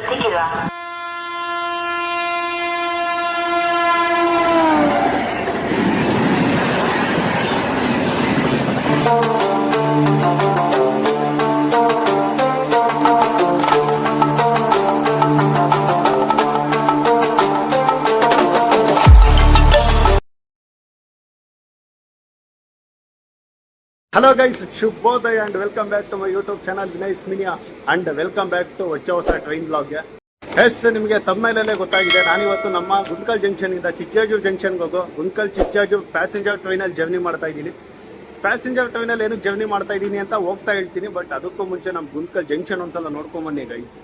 ശ്രദ്ധിക്കുക. Hello guys, Shubhodaya and welcome back to my YouTube channel Vinay Minia and welcome back to ಹೊಸ train ಬ್ಲಾಗ್ಗೆ. S, ನಿಮಗೆ ತಮ್ಮನೇಲೇ ಗೊತ್ತಾಗಿದೆ, ನಾನಿವತ್ತು ನಮ್ಮ ಗುಂತ್ಕಲ್ ಜಂಕ್ಷನಿಂದ ಚಿಕ್ಕಜಾಜೂರು ಜಂಕ್ಷನ್ಗೆ ಹೋಗೋ ಗುಂತ್ಕಲ್ ಚಿಕ್ಕಜಾಜೂರು ಪ್ಯಾಸೆಂಜರ್ ಟ್ರೈನಲ್ಲಿ ಜರ್ನಿ ಮಾಡ್ತಾ ಇದ್ದೀನಿ. ಪ್ಯಾಸೆಂಜರ್ ಟ್ರೈನಲ್ಲಿ ಏನಕ್ಕೆ ಜರ್ನಿ ಮಾಡ್ತಾ ಇದ್ದೀನಿ ಅಂತ ಹೋಗ್ತಾ ಹೇಳ್ತೀನಿ, ಬಟ್ ಅದಕ್ಕೂ ಮುಂಚೆ ನಮ್ಮ ಗುಂತ್ಕಲ್ ಜಂಕ್ಷನ್ ಒಂದ್ಸಲ ನೋಡ್ಕೊಂಬನ್ನಿ ಗೈಸ್.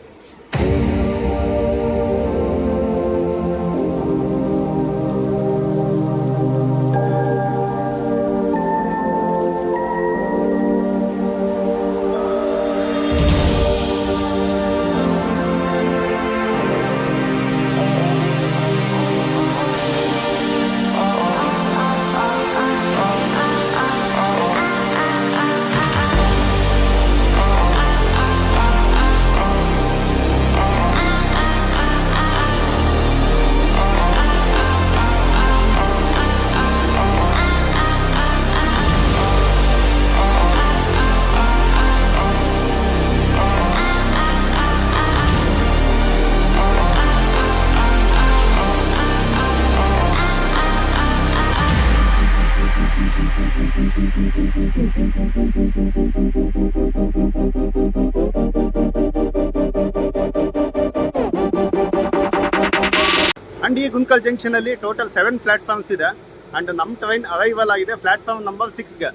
ಅಂಡ್ ಈ ಗುಂತ್ಕಲ್ ಜಂಕ್ಷನ್ ಅಲ್ಲಿ ಟೋಟಲ್ 7 ಪ್ಲಾಟ್ಫಾರ್ಮ್ಸ್ ಇದೆ. ಅಂಡ್ ನಮ್ಮ ಟ್ರೈನ್ ಅರೈವಲ್ ಆಗಿದೆ ಪ್ಲಾಟ್ಫಾರ್ಮ್ ನಂಬರ್ 6ಗೆ.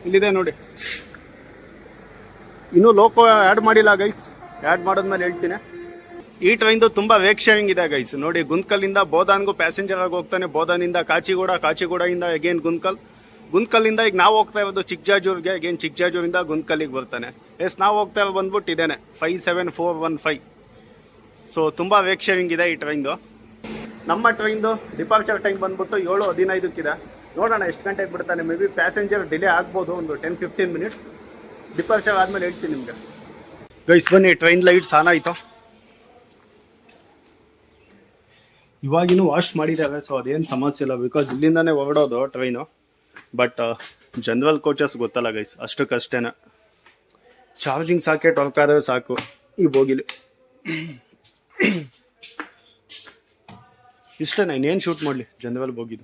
ಇಲ್ಲಿದೆ ನೋಡಿ, ಇನ್ನೂ ಲೋಕೋ ಆ್ಯಡ್ ಮಾಡಿಲ್ಲ ಗೈಸ್, ಆ್ಯಡ್ ಮಾಡೋದ್ಮೇಲೆ ಹೇಳ್ತೀನಿ. ಈ ಟ್ರೈನ್ದು ತುಂಬ ವೇಕ್ ಶೇರಿಂಗ್ ಇದೆ ಗೈಸ್. ನೋಡಿ, ಗುಂತ್ಕಲ್ಲಿಂದ ಬೋಧಾನ್ಗೂ ಪ್ಯಾಸೆಂಜರ್ ಆಗಿ ಹೋಗ್ತಾನೆ, ಬೋಧಾನಿಂದ ಕಾಚಿಗೂಡ, ಕಾಚಿಗೂಡೆಯಿಂದ ಅಗೇನ್ ಗುಂತ್ಕಲ್ಲಿಂದ ಈಗ ನಾವು ಹೋಗ್ತಾ ಇರೋದು ಚಿಕ್ಕಜಾಜೂರ್ಗೆ, ಅಗೇನ್ ಚಿಕ್ಕಜಾಜೂರಿಂದ ಗುಂತ್ಕಲ್ಲಿಗೆ ಬರ್ತಾನೆ. ಎಸ್, ನಾವು ಹೋಗ್ತಾ ಇರೋದು ಬಂದ್ಬಿಟ್ಟು ಇದೇನೆ 57415. ಸೊ ತುಂಬ ವೇಕ್ ಶೇರಿಂಗ್ ಇದೆ ಈ ಟ್ರೈನ್ದು. ನಮ್ಮ ಟ್ರೈನ್ದು ಡಿಪಾರ್ಚರ್ ಟೈಮ್ ಬಂದ್ಬಿಟ್ಟು 7:15 ನೋಡೋಣ ಎಷ್ಟು ಗಂಟೆಗೆ ಬಿಡ್ತಾನೆ. ಮೇ ಬಿ ಪ್ಯಾಸೆಂಜರ್ ಡಿಲೇ ಆಗ್ಬೋದು, ಒಂದು 10-15 ಮಿನಿಟ್ಸ್. ಡಿಪಾರ್ಚರ್ ಆದಮೇಲೆ ಹೇಳ್ತೀನಿ ನಿಮಗೆ. ಗೈಸ್ ಬನ್ನಿ, ಟ್ರೈನ್ ಲೈಟ್ಸ್ ಆನ್ ಆಯಿತು. ಇವಾಗಿನೂ ವಾಶ್ ಮಾಡಿದ್ದಾವೆ, ಸೊ ಅದೇನು ಸಮಸ್ಯೆ ಇಲ್ಲ, ಬಿಕಾಸ್ ಇಲ್ಲಿಂದಾನೇ ಹೊರಡೋದು ಟ್ರೈನು. ಬಟ್ ಜನರಲ್ ಕೋಚಸ್ ಗೊತ್ತಲ್ಲ ಗೈಸ್, ಅಷ್ಟಕ್ಕಷ್ಟೇನೆ. ಚಾರ್ಜಿಂಗ್ ಸಾಕೆಟ್ ವರ್ಕ್ ಆದರೆ ಸಾಕು ಈ ಬೋಗಿಲಿ. ಇಷ್ಟೇ, ಇನ್ನೇನು ಶೂಟ್ ಮಾಡಲಿ ಜನರಲ್ ಬೋಗಿದು.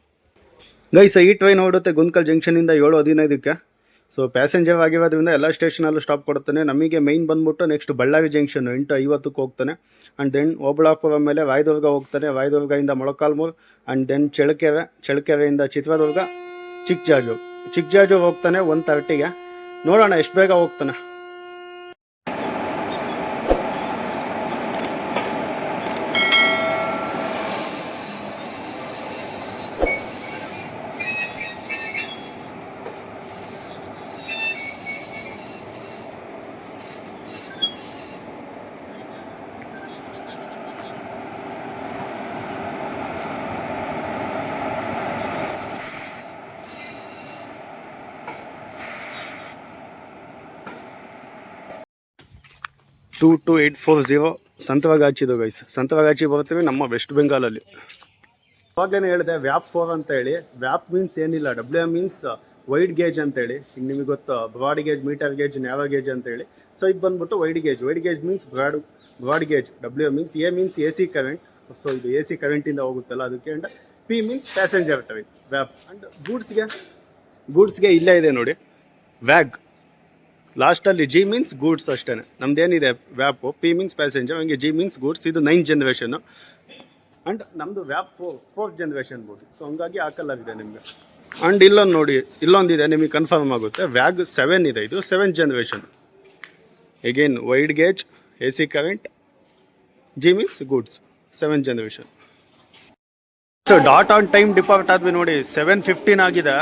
ಗೈಸ್, ಈ ಟ್ರೈನ್ ಹೊರಡುತ್ತೆ ಗುಂತ್ಕಲ್ ಜಂಕ್ಷನಿಂದ 7:15. ಸೊ ಪ್ಯಾಸೆಂಜರ್ ಆಗಿರೋದ್ರಿಂದ ಎಲ್ಲ ಸ್ಟೇಷನಲ್ಲೂ ಸ್ಟಾಪ್ ಕೊಡುತ್ತಾನೆ. ನಮಗೆ ಮೈನ್ ಬಂದ್ಬಿಟ್ಟು ನೆಕ್ಸ್ಟ್ ಬಳ್ಳಾರಿ ಜಂಕ್ಷನ್ 8:50 ಹೋಗ್ತಾನೆ. ಆ್ಯಂಡ್ ದೆನ್ ಓಬಳಾಪುರ ಮೇಲೆ ರಾಯದುರ್ಗ ಹೋಗ್ತಾನೆ, ರಾಯದುರ್ಗದಿಂದ ಮೊಳಕಾಲ್ಮೂರು, ಆ್ಯಂಡ್ ದೆನ್ ಚಳ್ಳಕೆರೆಯಿಂದ ಚಿತ್ರದುರ್ಗ, ಚಿಕ್ಕಜಾಜೂರು ಹೋಗ್ತಾನೆ 1:30ಗೆ. ನೋಡೋಣ ಎಷ್ಟು ಬೇಗ ಹೋಗ್ತಾನೆ. To 2840 ಸಂತರಗಾಚಿದು guys. ಸಂತರಗಾಚಿ ಬರ್ತೀವಿ ನಮ್ಮ ವೆಸ್ಟ್ ಬೆಂಗಾಲಲ್ಲಿ. ಅವಾಗಲೇ ಹೇಳಿದೆ ವ್ಯಾಪ್ 4 ಅಂತ ಹೇಳಿ. ವ್ಯಾಪ್ ಮೀನ್ಸ್ ಏನಿಲ್ಲ, WM ಮೀನ್ಸ್ ವೈಡ್ ಗೇಜ್ ಅಂತೇಳಿ. ಈಗ ನಿಮಗೆ ಗೊತ್ತು, broad gauge, meter gauge, narrow gauge ಅಂತೇಳಿ. ಸೊ ಇದು ಬಂದ್ಬಿಟ್ಟು wide gauge means broad gauge. WM means A means AC current. ಸೊ ಇದು AC ಕರೆಂಟಿಂದ ಹೋಗುತ್ತಲ್ಲ ಅದಕ್ಕೆ. And P means passenger train ವ್ಯಾಪ್. ಆ್ಯಂಡ್ ಗೂಡ್ಸ್ಗೆ ಇಲ್ಲೇ ಇದೆ ನೋಡಿ, ವ್ಯಾಗ್. ಲಾಸ್ಟಲ್ಲಿ G ಮೀನ್ಸ್ ಗೂಡ್ಸ್ ಅಷ್ಟೇ. ನಮ್ದೇನಿದೆ ವ್ಯಾಪು, P ಮೀನ್ಸ್ ಪ್ಯಾಸೆಂಜರ್, ಹಂಗೆ G ಮೀನ್ಸ್ ಗೂಡ್ಸ್. ಇದು 9th ಜನರೇಷನ್ನು. ಆ್ಯಂಡ್ ನಮ್ಮದು ವ್ಯಾಪ್ 4th ಜನರೇಷನ್ ಬೋಗಿ. ಸೊ ಹಂಗಾಗಿ ಆ ಕಲರ್ ಇದೆ ನಿಮಗೆ. ಆ್ಯಂಡ್ ಇಲ್ಲೊಂದು ನೋಡಿ, ಇಲ್ಲೊಂದಿದೆ, ನಿಮಗೆ ಕನ್ಫರ್ಮ್ ಆಗುತ್ತೆ. ವ್ಯಾಗ್ 7 ಇದೆ, ಇದು 7th generation. Again wide gauge, AC current, G means goods, 7th generation. So dot on time depart ಆದ್ವಿ ನೋಡಿ, 7:15 ಆಗಿದೆ.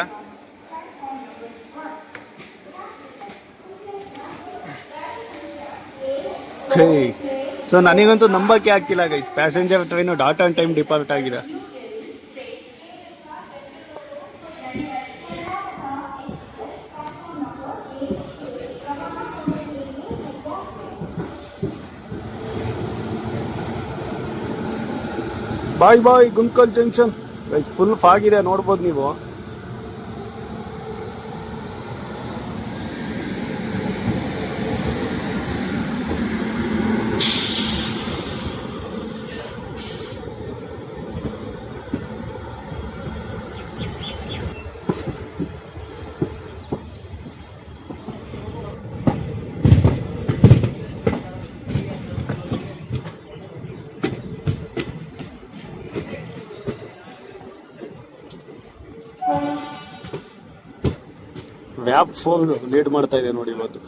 ಸೊ ನನಗಂತೂ ನಂಬಕ್ಕೆ ಆಗ್ತಿಲ್ಲ guys, passenger train dot on time depart ಆಗಿದೆ. Bye bye Guntakal junction guys. Full fog ಇದೆ ನೋಡ್ಬೋದು ನೀವು. ವ್ಯಾಪ್ 4 ಲೀಡ್ ಮಾಡ್ತಾ ಇದೆ ನೋಡಿ ಇವತ್ತು.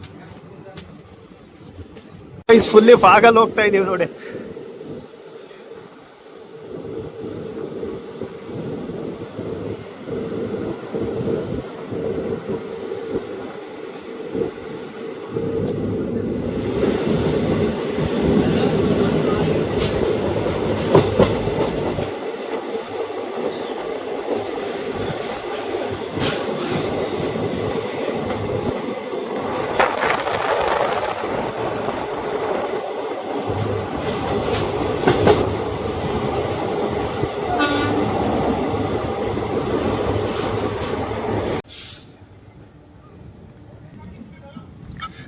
ಫುಲ್ಲಿ ಫಾಗಲ್ಲಿ ಹೋಗ್ತಾ ಇದೀವಿ ನೋಡಿ.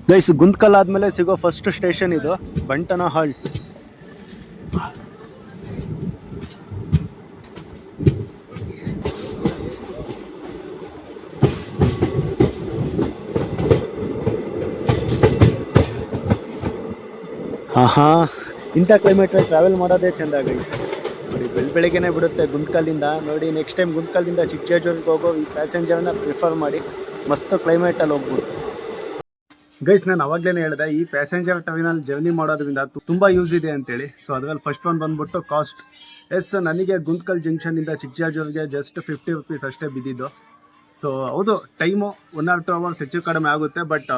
ಗೈಸ್, ಗುಂತ್ಕಲ್ ಆದ್ಮೇಲೆ ಸಿಗೋ ಫಸ್ಟ್ ಸ್ಟೇಷನ್ ಇದು, ಬಂಟನ ಹಾಲ್ಟ್. ಹಾ, ಇಂಥ ಕ್ಲೈಮೇಟಲ್ಲಿ ಟ್ರಾವೆಲ್ ಮಾಡೋದೇ ಚೆಂದ ಗೈಸ್. ನೋಡಿ, ಬೆಳಗ್ಗೆನೆ ಬಿಡುತ್ತೆ ಗುಂತ್ಕಲ್ಲಿಂದ. ನೋಡಿ, ನೆಕ್ಸ್ಟ್ ಟೈಮ್ ಗುಂತ್ಕಲ್ಲಿಂದ ಚಿಕ್ಕಜಾಜೂರಿಗೆ ಹೋಗೋ ಈ ಪ್ಯಾಸೆಂಜರ್ನ ಪ್ರಿಫರ್ ಮಾಡಿ. ಮಸ್ತ್ ಕ್ಲೈಮೇಟಲ್ಲಿ ಹೋಗ್ಬೋದು ಗೈಸ್. ನಾನು ಅವಾಗಲೇ ಹೇಳಿದೆ, ಈ ಪ್ಯಾಸೆಂಜರ್ ಟ್ರೈನಲ್ಲಿ ಜರ್ನಿ ಮಾಡೋದ್ರಿಂದ ತುಂಬ ಯೂಸ್ ಇದೆ ಅಂತೇಳಿ. ಸೊ ಅದ್ರಲ್ಲಿ ಫಸ್ಟ್ ಒನ್ ಬಂದ್ಬಿಟ್ಟು ಕಾಸ್ಟ್. ಎಸ್, ನನಗೆ ಗುಂತ್ಕಲ್ ಜಂಕ್ಷನಿಂದ ಚಿಕ್ಕಜಾಜೂರಿಗೆ ಜಸ್ಟ್ 50 ರೂಪೀಸ್ ಅಷ್ಟೇ ಬಿದ್ದಿದ್ದು. ಸೊ ಹೌದು, ಟೈಮು 1 or 2 hours ಹೆಚ್ಚು ಕಡಿಮೆ ಆಗುತ್ತೆ, ಬಟ್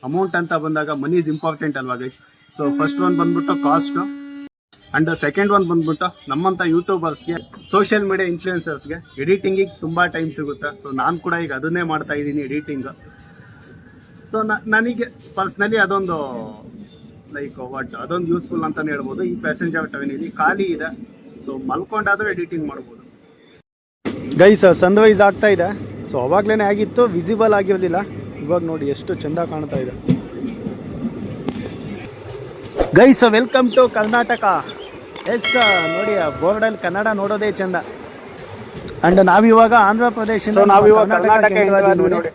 ಅಮೌಂಟ್ ಅಂತ ಬಂದಾಗ ಮನಿ ಇಸ್ ಇಂಪಾರ್ಟೆಂಟ್ ಅಲ್ವಾ ಗೈಸ್. ಸೊ ಫಸ್ಟ್ ಒನ್ ಬಂದ್ಬಿಟ್ಟು ಕಾಸ್ಟು. ಆ್ಯಂಡ್ ಸೆಕೆಂಡ್ ಒನ್ ಬಂದ್ಬಿಟ್ಟು ನಮ್ಮಂಥ ಯೂಟ್ಯೂಬರ್ಸ್ಗೆ, ಸೋಷಿಯಲ್ ಮೀಡಿಯಾ ಇನ್ಫ್ಲೂಯೆನ್ಸರ್ಸ್ಗೆ ಎಡಿಟಿಂಗಿಗೆ ತುಂಬ ಟೈಮ್ ಸಿಗುತ್ತೆ. ಸೊ ನಾನು ಕೂಡ ಈಗ ಅದನ್ನೇ ಮಾಡ್ತಾ ಇದ್ದೀನಿ, ಎಡಿಟಿಂಗ್. ಸೊ ನನಗೆ ಪರ್ಸ್ನಲಿ ಅದೊಂದು ಅದೊಂದು ಯೂಸ್ಫುಲ್ ಅಂತಲೇ ಹೇಳ್ಬೋದು. ಈ ಪ್ಯಾಸೆಂಜರ್ ಟ್ರೈನಲ್ಲಿ ಖಾಲಿ ಇದೆ, ಸೊ ಮಲ್ಕೊಂಡಾದರೂ ಎಡಿಟಿಂಗ್ ಮಾಡ್ಬೋದು ಗೈಸ್. ಸನ್ರೈಸ್ ಆಗ್ತಾ ಇದೆ. ಸೊ ಅವಾಗಲೇ ಆಗಿತ್ತು, ವಿಸಿಬಲ್ ಆಗಿರಲಿಲ್ಲ. ಇವಾಗ ನೋಡಿ ಎಷ್ಟು ಚೆಂದ ಕಾಣ್ತಾ ಇದೆ guys. Welcome to Karnataka. Yes, ನೋಡಿ ಬೋರ್ಡಲ್ಲಿ ಕನ್ನಡ ನೋಡೋದೇ ಚೆಂದ. ಆ್ಯಂಡ್ ನಾವಿವಾಗ ಆಂಧ್ರ ಪ್ರದೇಶದಿಂದ ಕರ್ನಾಟಕ ನೋಡಿ.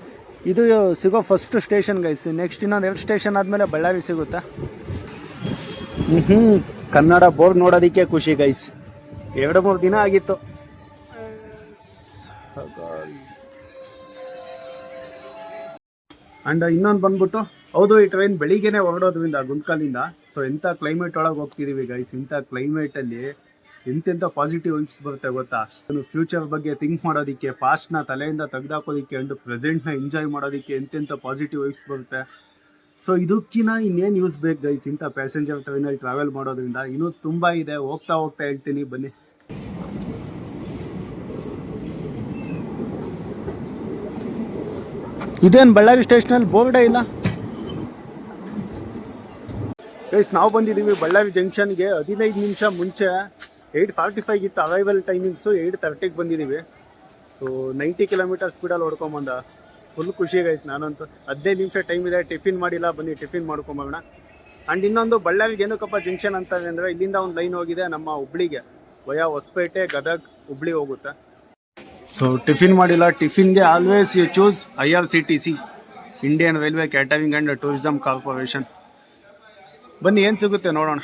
ಇದು ಸಿಗೋ ಫಸ್ಟ್ ಸ್ಟೇಷನ್ ಗೈಸ್. ನೆಕ್ಸ್ಟ್ ಇನ್ನೊಂದು 2 ಸ್ಟೇಷನ್ ಆದಮೇಲೆ ಬಳ್ಳಾರಿ ಸಿಗುತ್ತೆ. ಕನ್ನಡ ಬೋರ್ಡ್ ನೋಡೋದಕ್ಕೆ ಖುಷಿ ಗೈಸ್. 2-3 ದಿನ ಆಗಿತ್ತು. ಆ್ಯಂಡ್ ಇನ್ನೊಂದು ಬಂದ್ಬಿಟ್ಟು, ಹೌದು, ಈ ಟ್ರೈನ್ ಬೆಳಿಗ್ಗೆನೆ ಹೊರಡೋದ್ರಿಂದ ಗುಂತ್ಕಲ್ಲಿಂದ. ಸೊ ಎಂಥ ಕ್ಲೈಮೇಟ್ ಒಳಗೆ ಹೋಗ್ತಿದ್ದೀವಿ ಗೈಸ್. ಇಂಥ ಕ್ಲೈಮೇಟಲ್ಲಿ ಎಂತೆಂಥ ಪಾಸಿಟಿವ್ ವೈಬ್ಸ್ ಬರುತ್ತೆ ಗೊತ್ತಾ. ಫ್ಯೂಚರ್ ಬಗ್ಗೆ ಥಿಂಕ್ ಮಾಡೋದಕ್ಕೆ, ಪಾಸ್ಟ್ನ ತಲೆಯಿಂದ ತೆಗೆದಾಕೋದಕ್ಕೆ, ಆ್ಯಂಡ್ ಪ್ರೆಸೆಂಟ್ನ ಎಂಜಾಯ್ ಮಾಡೋದಕ್ಕೆ ಎಂತೆಂಥ ಪಾಸಿಟಿವ್ ವೈಬ್ಸ್ ಬರುತ್ತೆ. ಸೊ ಇದಕ್ಕಿಂತ ಇನ್ನೇನು ಯೂಸ್ ಬೇಕು ಗೈಸ್ ಇಂಥ ಪ್ಯಾಸೆಂಜರ್ ಟ್ರೈನಲ್ಲಿ ಟ್ರಾವೆಲ್ ಮಾಡೋದ್ರಿಂದ. ಇನ್ನೂ ತುಂಬ ಇದೆ, ಹೋಗ್ತಾ ಹೋಗ್ತಾ ಹೇಳ್ತೀನಿ ಬನ್ನಿ. ಇದೇನು ಬಳ್ಳಾರಿ ಸ್ಟೇಷನಲ್ಲಿ ಬೋರ್ಡೇ ಇಲ್ಲ ಗೈಸ್. ನಾವು ಬಂದಿದ್ದೀವಿ ಬಳ್ಳಾರಿ ಜಂಕ್ಷನ್ಗೆ 15 ನಿಮಿಷ ಮುಂಚೆ. 8:45 ಇತ್ತು ಅರೈವಲ್ ಟೈಮಿಂಗ್ಸು, 8:30ಗೆ ಬಂದಿದ್ದೀವಿ. So 90 km ಸ್ಪೀಡಲ್ಲಿ ಹೊಡ್ಕೊಂಬಂದ. ಫುಲ್ ಖುಷಿ ಗೈಸ್. ನಾನಂತೂ 15 ನಿಮಿಷ ಟೈಮ್ ಇದೆ, ಟಿಫಿನ್ ಮಾಡಿಲ್ಲ, ಬನ್ನಿ ಟಿಫಿನ್ ಮಾಡ್ಕೊಂಬೋಣ. ಆ್ಯಂಡ್ ಇನ್ನೊಂದು, ಬಳ್ಳಾರಿಗೆ ಏನಕ್ಕಪ್ಪ ಜಂಕ್ಷನ್ ಅಂತ ಅಂದರೆ, ಇಲ್ಲಿಂದ ಒಂದು ಲೈನ್ ಹೋಗಿದೆ ನಮ್ಮ ಹುಬ್ಳಿಗೆ, ವಯಾ ಹೊಸಪೇಟೆ, ಗದಗ್, ಹುಬ್ಳಿ ಹೋಗುತ್ತೆ. ಸೊ ಟಿಫಿನ್ ಮಾಡಿಲ್ಲ. ಟಿಫಿನ್ಗೆ always you choose IRCTC, Indian railway catering and tourism corporation. ಬನ್ನಿ ಏನು ಸಿಗುತ್ತೆ ನೋಡೋಣ.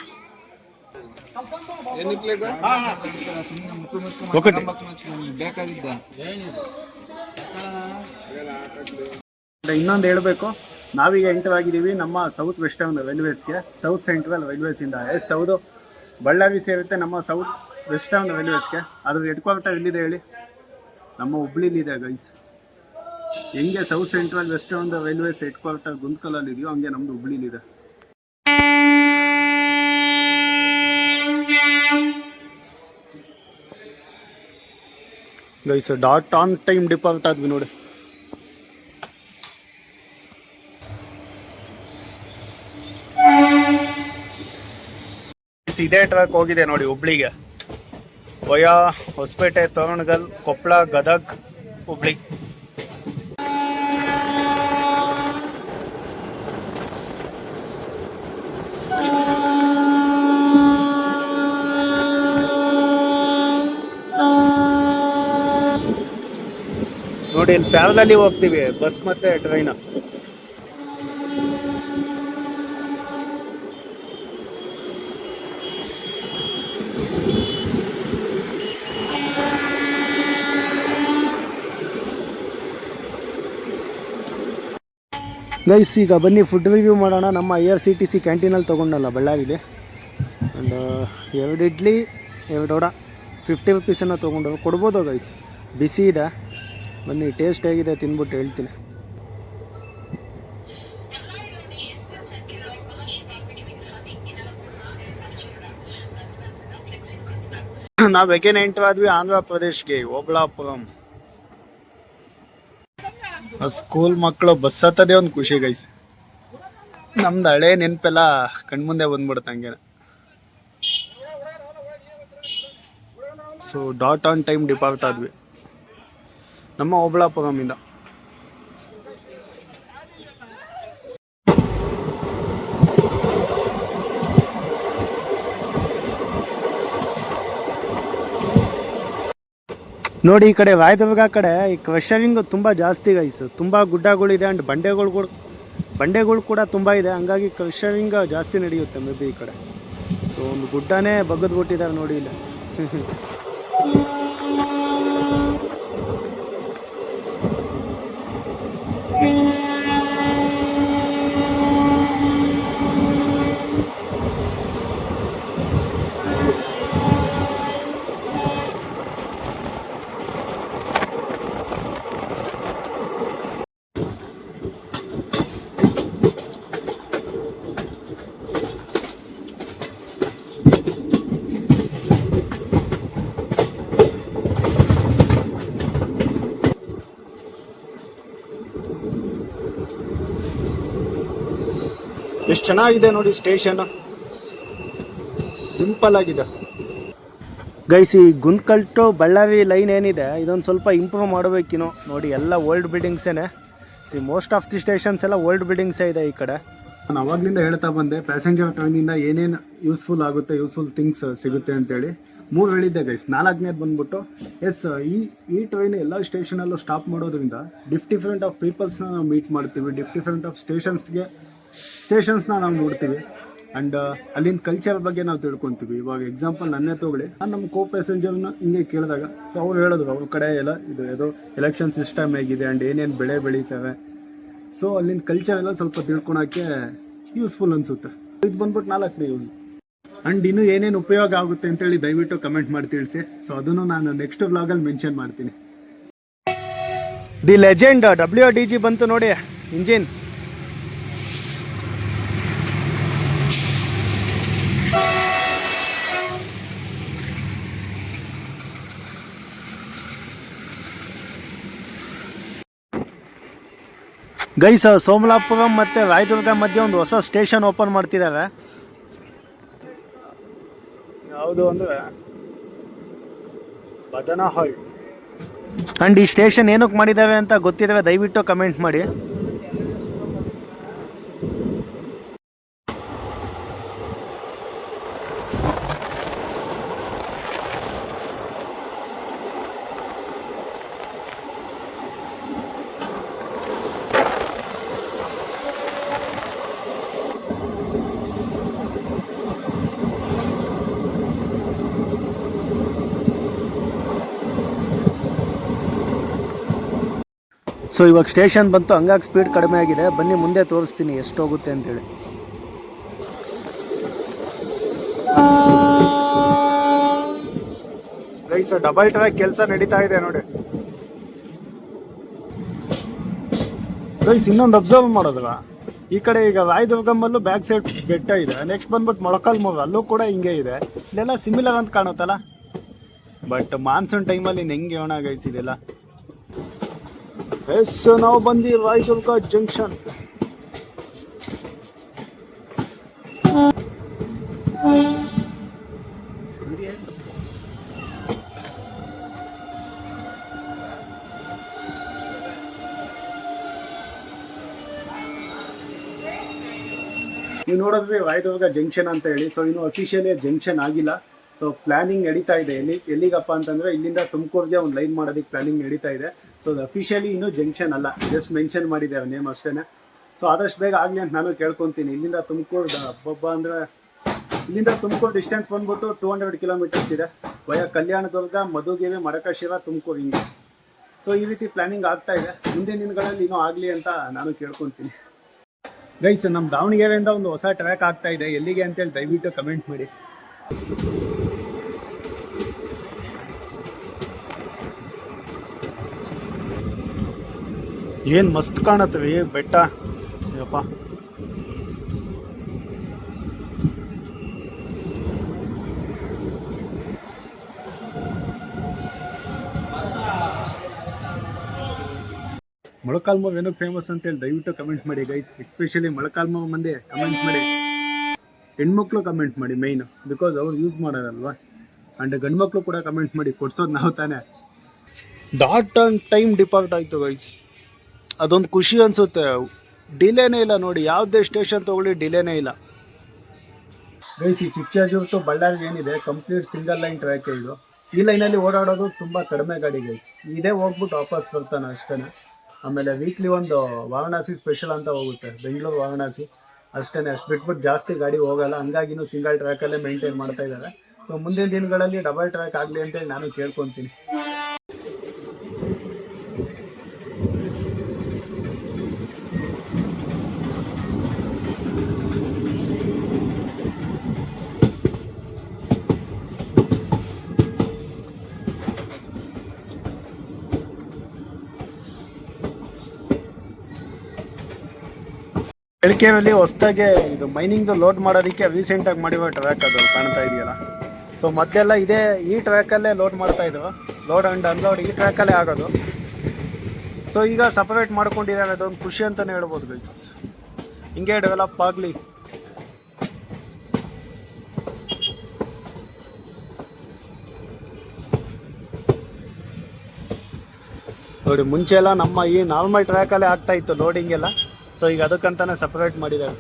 ಇನ್ನೊಂದು ಹೇಳಬೇಕು, ನಾವೀಗ ಎಂಟರ್ ಆಗಿದ್ದೀವಿ ನಮ್ಮ ಸೌತ್ ವೆಸ್ಟರ್ನ್ ರೈಲ್ವೇಸ್ಗೆ, ಸೌತ್ ಸೆಂಟ್ರಲ್ ರೈಲ್ವೇಸಿಂದ. ಎಸ್ ಹೌದು, ಬಳ್ಳಾರಿ ಸೇರುತ್ತೆ ನಮ್ಮ ಸೌತ್ ವೆಸ್ಟರ್ನ್ ರೈಲ್ವೇಸ್ಗೆ. ಅದ್ರ ಹೆಡ್ ಕ್ವಾರ್ಟರ್ ಎಲ್ಲಿದೆ ಹೇಳಿ? ನಮ್ಮ ಹುಬ್ಳಿಲಿದೆ ಗೈಸ್. ಹೆಂಗೆ south central western railways head quarter ಗುಂತ್ಕಲಲ್ಲಿ ಇದೆಯೋ ಹಂಗೆ ನಮ್ಮದು ಹುಬ್ಳಿಲಿದೆ. Guys dot on time depart ಆದ್ವಿ ನೋಡಿ. ಇದೇ ಟ್ರ್ಯಾಕ್ ಹೋಗಿದೆ ನೋಡಿ ಹುಬ್ಳಿಗೆ. ವಯಾ ಹೊಸಪೇಟೆ, ತೋರಣಗಲ್, ಕೊಪ್ಪಳ, ಗದಗ್, ಹುಬ್ಳಿ. ನೋಡಿ ಇಲ್ಲಿ ಪ್ಯಾರಲಲ್ಲಿ ಹೋಗ್ತೀವಿ, ಬಸ್ ಮತ್ತೆ ಟ್ರೈನ್. ಗೈಸ್ ಈಗ ಬನ್ನಿ ಫುಡ್ ರಿವ್ಯೂ ಮಾಡೋಣ. ನಮ್ಮ IRCTC ಕ್ಯಾಂಟೀನಲ್ಲಿ ತೊಗೊಂಡಲ್ಲ ಬಳ್ಳಾರಿಲಿ. ಆ್ಯಂಡ್ 2 ಇಡ್ಲಿ 2 ವಡ 50 ರುಪೀಸನ್ನು ತೊಗೊಂಡು ಕೊಡ್ಬೋದು ಗೈಸ್. ಬಿಸಿ ಇದೆ, ಬನ್ನಿ ಟೇಸ್ಟ್ ಹೇಗಿದೆ ತಿನ್ಬಿಟ್ಟು ಹೇಳ್ತೀನಿ. ನಾವು ಅಗೇನ್ ಎಂಟರ್ ಆದ್ವಿ ಆಂಧ್ರ ಪ್ರದೇಶ್ಗೆ, ಓಬಳಾಪುರಂ. ಸ್ಕೂಲ್ ಮಕ್ಕಳು ಬಸ್ ಹತ್ತದೇ ಒಂದು ಖುಷಿ ಗೈಸ್. ನಮ್ದು ಹಳೆ ನೆನಪೆಲ್ಲ ಕಣ್ಮುಂದೆ ಬಂದ್ಬಿಡುತ್ತೆ ಹಂಗೆ. So dot on time depart ಆದ್ವಿ ನಮ್ಮ ಓಬಳಾಪುರಮಿಂದ. ನೋಡಿ ಈ ಕಡೆ ವಾಯದುರ್ಗ ಕಡೆ ಈ ಕ್ರಷರಿಂಗ್ ತುಂಬ ಜಾಸ್ತಿ ಗೈಸ್. ತುಂಬ ಗುಡ್ಡಗಳಿದೆ ಆ್ಯಂಡ್ ಬಂಡೆಗಳು ಕೂಡ ತುಂಬ ಇದೆ, ಹಂಗಾಗಿ ಕ್ರಷರಿಂಗ್ ಜಾಸ್ತಿ ನಡೆಯುತ್ತೆ ಮೇ ಬಿ ಈ ಕಡೆ. ಸೊ ಒಂದು ಗುಡ್ಡನೇ ಬಗ್ಗದ್ಬಿಟ್ಟಿದ್ದಾರೆ ನೋಡಿ ಇಲ್ಲಿ. ಎಷ್ಟು ಚೆನ್ನಾಗಿದೆ ನೋಡಿ ಸ್ಟೇಷನ್, ಸಿಂಪಲ್ ಆಗಿದೆ ಗೈಸ್. ಈ ಗುಂತ್ಕಲ್ ಟು ಬಳ್ಳಾರಿ ಲೈನ್ ಏನಿದೆ ಇದೊಂದು ಸ್ವಲ್ಪ ಇಂಪ್ರೂವ್ ಮಾಡಬೇಕಿನೋ. ನೋಡಿ ಎಲ್ಲ ಓಲ್ಡ್ ಬಿಲ್ಡಿಂಗ್ಸೇನೆ. ಮೋಸ್ಟ್ ಆಫ್ ದಿ ಸ್ಟೇಷನ್ಸ್ ಎಲ್ಲ ಓಲ್ಡ್ ಬಿಲ್ಡಿಂಗ್ಸೇ ಇದೆ ಈ ಕಡೆ. ನಾನು ಅವಾಗಲಿಂದ ಹೇಳ್ತಾ ಬಂದೆ ಪ್ಯಾಸೆಂಜರ್ ಟ್ರೈನಿಂದ ಏನೇನು ಯೂಸ್ಫುಲ್ ಆಗುತ್ತೆ, ಯೂಸ್ಫುಲ್ ಥಿಂಗ್ಸ್ ಸಿಗುತ್ತೆ ಅಂತೇಳಿ. 3 ಹೇಳಿದ್ದೆ ಗೈಸ್. 4ನೇದು ಬಂದ್ಬಿಟ್ಟು ಈ ಟ್ರೈನ್ ಎಲ್ಲ ಸ್ಟೇಷನಲ್ಲೂ ಸ್ಟಾಪ್ ಮಾಡೋದ್ರಿಂದ ಡಿಫ್ರೆಂಟ್ ಆಫ್ ಪೀಪಲ್ಸ್ನ ನಾವು ಮೀಟ್ ಮಾಡ್ತೀವಿ, ಡಿಫ್ರೆಂಟ್ ಆಫ್ ಸ್ಟೇಷನ್ಸ್ನ ನಾವು ನೋಡ್ತೀವಿ. ಆ್ಯಂಡ್ ಅಲ್ಲಿನ ಕಲ್ಚರ್ ಬಗ್ಗೆ ನಾವು ತಿಳ್ಕೊತೀವಿ. ಇವಾಗ ಎಕ್ಸಾಂಪಲ್ ನನ್ನೇ ತೊಗೊಳ್ಳಿ, ನಾನು ನಮ್ಮ ಕೋ ಪ್ಯಾಸೆಂಜರ್ನ ಹಿಂಗೆ ಕೇಳಿದಾಗ ಸೊ ಅವ್ರು ಹೇಳಿದ್ರು ಅವ್ರ ಕಡೆ ಎಲ್ಲ ಇದು ಎಲೆಕ್ಷನ್ ಸಿಸ್ಟಮ್ ಹೇಗಿದೆ ಆ್ಯಂಡ್ ಏನೇನು ಬೆಳೆ ಬೆಳೀತವೆ. ಸೊ ಅಲ್ಲಿನ ಕಲ್ಚರ್ ಎಲ್ಲ ಸ್ವಲ್ಪ ತಿಳ್ಕೊಳಕ್ಕೆ ಯೂಸ್ಫುಲ್ ಅನಿಸುತ್ತೆ. ಇದು ಬಂದ್ಬಿಟ್ಟು 4ನೇ ಯೂಸ್. ಆ್ಯಂಡ್ ಇನ್ನೂ ಏನೇನು ಉಪಯೋಗ ಆಗುತ್ತೆ ಅಂತೇಳಿ ದಯವಿಟ್ಟು ಕಮೆಂಟ್ ಮಾಡಿ ತಿಳಿಸಿ. ಸೊ ಅದನ್ನು ನಾನು ನೆಕ್ಸ್ಟ್ ವ್ಲಾಗಲ್ಲಿ ಮೆನ್ಷನ್ ಮಾಡ್ತೀನಿ. ದಿ ಲೆಜೆಂಡ್ WRDG ಬಂತು ನೋಡಿ ಇಂಜಿನ್. ಗೈಸ್ ಸೋಮಲಾಪುರಂ ಮತ್ತು ರಾಯದುರ್ಗ ಮಧ್ಯೆ ಒಂದು ಹೊಸ ಸ್ಟೇಷನ್ ಓಪನ್ ಮಾಡ್ತಿದ್ದಾರೆ. ಯಾವುದು ಅಂದರೆ ಬದನಹಳ್ಳಿ. ಆ್ಯಂಡ್ ಈ ಸ್ಟೇಷನ್ ಏನಕ್ಕೆ ಮಾಡಿದ್ದಾವೆ ಅಂತ ಗೊತ್ತಿದ್ದಾವೆ ದಯವಿಟ್ಟು ಕಮೆಂಟ್ ಮಾಡಿ. ಸೊ ಇವಾಗ ಸ್ಟೇಷನ್ ಬಂತು, ಹಂಗಾಗಿ ಸ್ಪೀಡ್ ಕಡಿಮೆ ಆಗಿದೆ. ಬನ್ನಿ ಮುಂದೆ ತೋರಿಸ್ತೀನಿ ಎಷ್ಟು ಹೋಗುತ್ತೆ ಅಂತೇಳಿ. ಗೈಸ್ ಡಬಲ್ ಟ್ರ್ಯಾಕ್ ಕೆಲಸ ನಡೀತಾ ಇದೆ ನೋಡಿ ಗೈಸ್. ಇನ್ನೊಂದು ಅಬ್ಸರ್ವ್ ಮಾಡೋದಲ್ಲ, ಈ ಕಡೆ ಈಗ ರಾಯದುರ್ಗಮಲ್ಲೂ ಬ್ಯಾಕ್ ಸೈಡ್ ಬೆಟ್ಟ ಇದೆ, ನೆಕ್ಸ್ಟ್ ಬಂದ್ಬಿಟ್ಟು ಮೊಳಕಾಲ್ಮೂರು ಅಲ್ಲೂ ಕೂಡ ಹಿಂಗೆ ಇದೆ. ಇಲ್ಲೆಲ್ಲ ಸಿಮಿಲರ್ ಅಂತ ಕಾಣುತ್ತಲ್ಲ, ಬಟ್ ಮಾನ್ಸೂನ್ ಟೈಮಲ್ಲಿ ಹೆಂಗೆ ಹೇಳೋಣ ಗೈಸ್ ಇದೆಲ್ಲ. ಎಸ್ ನಾವು ಬಂದು ರಾಯದುರ್ಗ ಜಂಕ್ಷನ್. ನೀವು ನೋಡಿದ್ವಿ ರಾಯದುರ್ಗ ಜಂಕ್ಷನ್ ಅಂತ ಹೇಳಿ. ಸೊ ಇನ್ನು ಅಫಿಷಿಯಲಿ ಜಂಕ್ಷನ್ ಆಗಿಲ್ಲ. ಸೊ ಪ್ಲಾನಿಂಗ್ ನಡೀತಾ ಇದೆ. ಎಲ್ಲಿಗಪ್ಪ ಅಂತಂದ್ರೆ ಇಲ್ಲಿಂದ ತುಮಕೂರಿಗೆ ಒಂದು ಲೈನ್ ಮಾಡೋದಕ್ಕೆ ಪ್ಲಾನಿಂಗ್ ನಡೀತಾ ಇದೆ. ಸೊ ಅದು ಅಫಿಷಿಯಲಿ ಇನ್ನೂ ಜಂಕ್ಷನ್ ಅಲ್ಲ, ಜಸ್ಟ್ ಮೆನ್ಷನ್ ಮಾಡಿದ್ದಾರೆ ನೇಮ್ ಅಷ್ಟೇ. ಸೊ ಆದಷ್ಟು ಬೇಗ ಆಗಲಿ ಅಂತ ನಾನು ಕೇಳ್ಕೊತೀನಿ. ಇಲ್ಲಿಂದ ತುಮಕೂರು ಹಬ್ಬ ಅಂದರೆ ಇಲ್ಲಿಂದ ತುಮಕೂರು ಡಿಸ್ಟೆನ್ಸ್ ಬಂದ್ಬಿಟ್ಟು 200 ಕಿಲೋಮೀಟರ್ಸ್ ಇದೆ. ವಯ ಕಲ್ಯಾಣದುರ್ಗ, ಮಧುಗಿರಿ, ಮಡಕಶಿರ, ತುಮಕೂರು ಹಿಂಗೆ. ಸೊ ಈ ರೀತಿ ಪ್ಲಾನಿಂಗ್ ಆಗ್ತಾ ಇದೆ. ಮುಂದಿನ ದಿನಗಳಲ್ಲಿ ಇನ್ನೂ ಆಗಲಿ ಅಂತ ನಾನು ಕೇಳ್ಕೊತೀನಿ. ಗೈಸ್, ನಮ್ಮ ದಾವಣಗೆರೆಯಿಂದ ಒಂದು ಹೊಸ ಟ್ರ್ಯಾಕ್ ಆಗ್ತಾ ಇದೆ. ಎಲ್ಲಿಗೆ ಅಂತೇಳಿ ದಯವಿಟ್ಟು ಕಮೆಂಟ್ ಮಾಡಿ. ಏನು ಮಸ್ತ್ ಕಾಣತ್ತೀವಿ ಬೆಟ್ಟ ಯಪ್ಪ. ಮೊಳಕಾಲ್ಮೂರು ಏನಕ್ಕೆ ಫೇಮಸ್ ಅಂತೇಳಿ ದಯವಿಟ್ಟು ಕಮೆಂಟ್ ಮಾಡಿ ಗೈಸ್. ಎಸ್ಪೆಷಲಿ ಮೊಳಕಾಲ್ಮೂರು ಮಂದಿ ಕಮೆಂಟ್ ಮಾಡಿ. ಹೆಣ್ಮಕ್ಳು ಕಮೆಂಟ್ ಮಾಡಿ ಮೈನ್, ಬಿಕಾಸ್ ಅವ್ರು ಯೂಸ್ ಮಾಡೋದಲ್ವಾ. ಆ್ಯಂಡ್ ಗಂಡ್ಮಕ್ಳು ಕೂಡ ಕಮೆಂಟ್ ಮಾಡಿ, ಕೊಡ್ಸೋದು ನಾವು ತಾನೇ. ಡಾಟ್ ಆನ್ ಟೈಮ್ ಡಿಪಾರ್ಟ್ ಆಯಿತು ಗೈಸ್. ಅದೊಂದು ಖುಷಿ ಅನಿಸುತ್ತೆ. ಡಿಲೇನೇ ಇಲ್ಲ ನೋಡಿ, ಯಾವುದೇ ಸ್ಟೇಷನ್ ತೊಗೊಳ್ಳಿ ಡಿಲೇನೇ ಇಲ್ಲ ಗೈಸ್. ಈ ಚಿಕ್ಕಜಾಜೂರು ಟು ಬಳ್ಳಾರಿ ಏನಿದೆ ಕಂಪ್ಲೀಟ್ ಸಿಂಗಲ್ ಲೈನ್ ಟ್ರ್ಯಾಕ್ ಇದು. ಈ ಲೈನಲ್ಲಿ ಓಡಾಡೋದು ತುಂಬ ಕಡಿಮೆ ಗಾಡಿ ಗೈಸ್. ಇದೇ ಹೋಗ್ಬಿಟ್ಟು ವಾಪಸ್ ಬರ್ತಾನೆ ಅಷ್ಟೇ. ಆಮೇಲೆ ವೀಕ್ಲಿ ಒಂದು ವಾರಣಾಸಿ ಸ್ಪೆಷಲ್ ಅಂತ ಹೋಗುತ್ತೆ, ಬೆಂಗಳೂರು ವಾರಣಾಸಿ ಅಷ್ಟೇ. ಅಷ್ಟು ಬಿಟ್ಬಿಟ್ಟು ಜಾಸ್ತಿ ಗಾಡಿ ಹೋಗಲ್ಲ. ಹಂಗಾಗಿನೂ ಸಿಂಗಲ್ ಟ್ರ್ಯಾಕಲ್ಲೇ ಮೇಂಟೈನ್ ಮಾಡ್ತಾ ಇದ್ದಾರೆ. ಸೊ ಮುಂದಿನ ದಿನಗಳಲ್ಲಿ ಡಬಲ್ ಟ್ರ್ಯಾಕ್ ಆಗಲಿ ಅಂತೇಳಿ ನಾನು ಕೇಳ್ಕೊತೀನಿ. ಬೆಳಕೆಯಲ್ಲಿ ಹೊಸದಾಗೆ ಇದು ಮೈನಿಂಗ್ದು ಲೋಡ್ ಮಾಡೋದಕ್ಕೆ ರೀಸೆಂಟಾಗಿ ಮಾಡಿರೋ ಟ್ರ್ಯಾಕ್ ಅದು ಕಾಣ್ತಾ ಇದೆಯಲ್ಲ. ಸೊ ಮೊದಲೆಲ್ಲ ಈ ಟ್ರ್ಯಾಕಲ್ಲೇ ಲೋಡ್ ಮಾಡ್ತಾ ಇದ್ರು, ಲೋಡ್ ಆ್ಯಂಡ್ ಅನ್ಲೋಡ್ ಈ ಟ್ರ್ಯಾಕಲ್ಲೇ ಆಗೋದು. ಸೊ ಈಗ ಸಪರೇಟ್ ಮಾಡ್ಕೊಂಡಿದ್ದಾರೆ, ಅದೊಂದು ಖುಷಿ ಅಂತಲೇ ಹೇಳ್ಬೋದು ಗೈಸ್. ಹಿಂಗೆ ಡೆವಲಪ್ ಆಗಲಿ. ನೋಡಿ, ಮುಂಚೆ ಎಲ್ಲ ನಮ್ಮ ಈ ನಾರ್ಮಲ್ ಟ್ರ್ಯಾಕಲ್ಲೇ ಆಗ್ತಾ ಇತ್ತು ಲೋಡಿಂಗ್ ಎಲ್ಲ. ಸೊ ಈಗ ಅದಕ್ಕಂತಾನೆ ಸಪರೇಟ್ ಮಾಡಿದ್ದಾರೆ.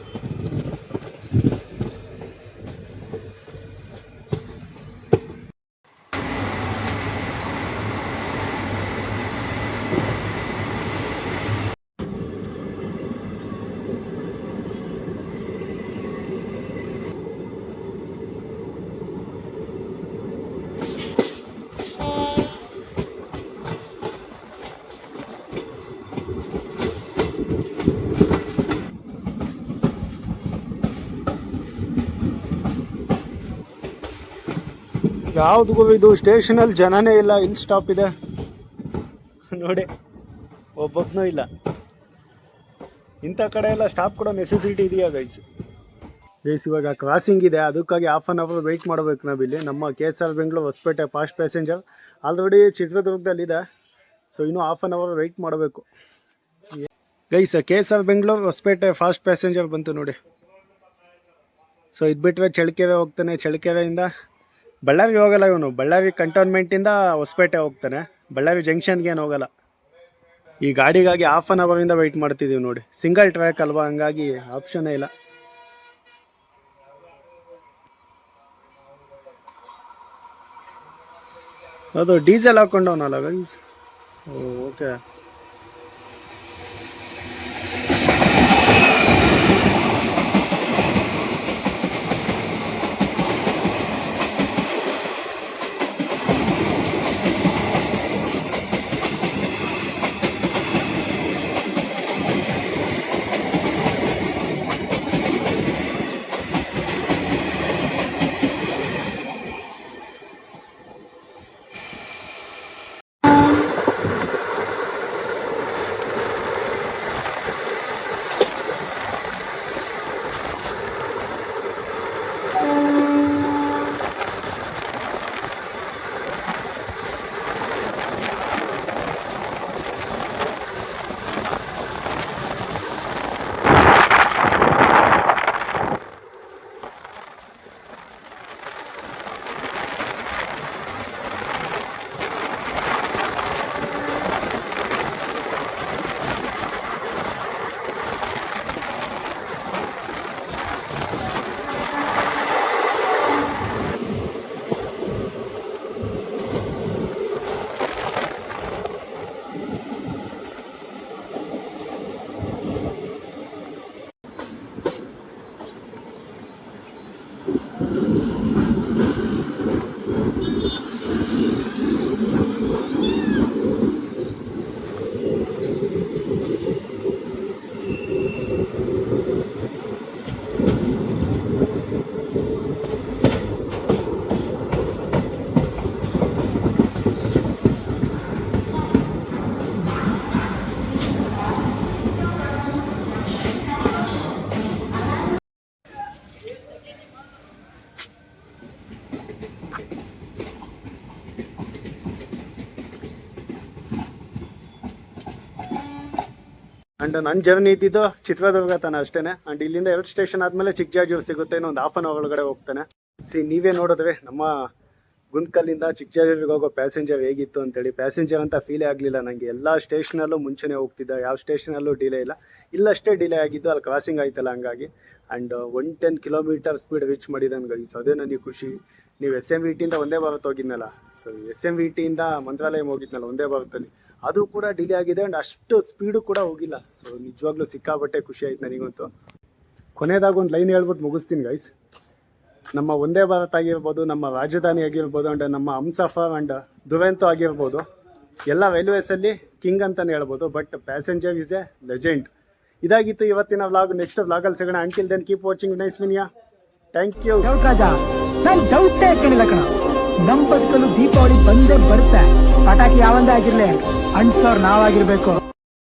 ಯಾವ್ದು ಇದು ಸ್ಟೇಷನಲ್ಲಿ ಜನನೇ ಇಲ್ಲ, ಇಲ್ಲಿ ಸ್ಟಾಪ್ ಇದೆ ನೋಡಿ, ಒಬ್ಬೊಬ್ಬನೂ ಇಲ್ಲ. ಇಂಥ ಕಡೆ ಎಲ್ಲ ಸ್ಟಾಪ್ ಕೊಡೋ ನೆಸೆಸಿಟಿ ಇದೆಯಾ ಗೈಸ್? ಇವಾಗ ಕ್ರಾಸಿಂಗ್ ಇದೆ, ಅದಕ್ಕಾಗಿ ಹಾಫ್ ಆನ್ ಅವರ್ ವೆಯ್ಟ್ ಮಾಡಬೇಕು ನಾವಿಲ್ಲಿ. ನಮ್ಮ KSR Bengaluru Hosapete fast passenger already ಚಿತ್ರದುರ್ಗದಲ್ಲಿದೆ. ಸೊ ಇನ್ನೂ ಹಾಫ್ ಆನ್ ಅವರ್ ವೆಯ್ಟ್ ಮಾಡಬೇಕು guys. KSR Bengaluru Hosapete fast passenger ಬಂತು ನೋಡಿ. ಸೊ ಇದು ಬಿಟ್ಟರೆ ಚಳ್ಳಕೆರೆ ಹೋಗ್ತಾನೆ. ಚಳ್ಳಕೆರೆಯಿಂದ ಬಳ್ಳಾರಿ ಹೋಗಲ್ಲ ಇವನು. ಬಳ್ಳಾರಿ ಕಂಟೋನ್ಮೆಂಟಿಂದ ಹೊಸಪೇಟೆ ಹೋಗ್ತಾನೆ, ಬಳ್ಳಾರಿ ಜಂಕ್ಷನ್ಗೆ ಏನು ಹೋಗಲ್ಲ. ಈ ಗಾಡಿಗಾಗಿ ಹಾಫ್ ಆನ್ ಅವರಿಂದ ವೆಯ್ಟ್ ಮಾಡ್ತಿದ್ದೀವಿ ನೋಡಿ. ಸಿಂಗಲ್ ಟ್ರ್ಯಾಕ್ ಅಲ್ವಾ, ಹಂಗಾಗಿ ಆಪ್ಷನ್ನೇ ಇಲ್ಲ. ಅದು ಡೀಸೆಲ್ ಹಾಕೊಂಡವನಲ್ಲ ಗೈಸ್. ಓಕೆ. ಅಂಡ್ ನನ್ನ ಜರ್ನಿ ಇದ್ದಿದ್ದು ಚಿತ್ರದುರ್ಗ ತನ ಅಷ್ಟೇನೆ. ಅಂಡ್ ಇಲ್ಲಿಂದ 2 ಸ್ಟೇಷನ್ ಆದ್ಮೇಲೆ ಚಿಕ್ಕಜಾಜೂರು ಸಿಗುತ್ತೆ, ಇನ್ನೊಂದು ಹಾಫ್ ಅನ್ ಅವರ್ ಒಳಗಡೆ ಹೋಗ್ತಾನೆ. ನೀವೇ ನೋಡಿದ್ರೆ ನಮ್ಮ ಗುಂತ್ಕಲ್ಲಿಂದ ಚಿಕ್ಕಜಾಜೂರಿಗೆ ಹೋಗೋ ಪ್ಯಾಸೆಂಜರ್ ಹೇಗಿತ್ತು ಅಂತೇಳಿ. ಪ್ಯಾಸೆಂಜರ್ ಅಂತ ಫೀಲೇ ಆಗಲಿಲ್ಲ ನನಗೆ. ಎಲ್ಲ ಸ್ಟೇಷನಲ್ಲೂ ಮುಂಚೆನೇ ಹೋಗ್ತಿದ್ದ, ಯಾವ ಸ್ಟೇಷನಲ್ಲೂ ಡಿಲೇ ಇಲ್ಲ. ಇಲ್ಲಷ್ಟೇ ಡಿಲೇ ಆಗಿದ್ದು, ಅಲ್ಲಿ ಕ್ರಾಸಿಂಗ್ ಆಯ್ತಲ್ಲ ಹಂಗಾಗಿ. ಆ್ಯಂಡ್ 110 ಕಿಲೋಮೀಟರ್ ಸ್ಪೀಡ್ ರೀಚ್ ಮಾಡಿದ್ದಾನೆ ಗೈಸ್, ಅದೇ ನನಗೆ ಖುಷಿ. ನೀವು SMVTಯಿಂದ ಒಂದೇ ಭಾರತ್ ಹೋಗಿದ್ನಲ್ಲ, ಸೊ SMVTಯಿಂದ ಮಂತ್ರಾಲಯ ಹೋಗಿದ್ನಲ್ಲ ಒಂದೇ ಭಾರತದಲ್ಲಿ, ಅದು ಕೂಡ ಡಿಲೇ ಆಗಿದೆ. ಆ್ಯಂಡ್ ಅಷ್ಟು ಸ್ಪೀಡು ಕೂಡ ಹೋಗಿಲ್ಲ. ಸೊ ನಿಜವಾಗ್ಲೂ ಸಿಕ್ಕಾಬಟ್ಟೆ ಖುಷಿ ಆಯ್ತು ನನಗಂತೂ. ಕೊನೆಯದಾಗ ಒಂದು ಲೈನ್ ಹೇಳ್ಬಿಟ್ಟು ಮುಗಿಸ್ತೀನಿ ಗೈಸ್. ನಮ್ಮ ಒಂದೇ ಭಾರತ್ ಆಗಿರ್ಬೋದು, ನಮ್ಮ ರಾಜಧಾನಿ ಆಗಿರ್ಬೋದು, ಆ್ಯಂಡ್ ನಮ್ಮ ಹಮ್ಸಫರ್ ಆ್ಯಂಡ್ ದುರಂತೋ ಆಗಿರ್ಬೋದು, ಎಲ್ಲ ರೈಲ್ವೇಸಲ್ಲಿ ಕಿಂಗ್ ಅಂತಲೇ ಹೇಳ್ಬೋದು. But passenger is a legend. ಇದಾಗಿತ್ತು ಇವತ್ತಿನ ವ್ಲಾಗ್. ನೆಕ್ಸ್ಟ್ ವ್ಲಾಗಲ್ಲಿ ಸಿಗೋಣ. Until then keep watching nice ಮಿನಿಯಾ. Thank you. ನಾನು ಡೌಟೇ ಕಣಿಲ್ಲ ಕಣ. ನಮ್ಮ ಬದುಕಲು ದೀಪಾವಳಿ ಬಂದೇ ಬರುತ್ತೆ. ಪಟಾಕಿ ಯಾವಂದೇ ಆಗಿರ್ಲಿ, ಅಂಟ್ಸೋರ್ ನಾವಾಗಿರ್ಬೇಕು.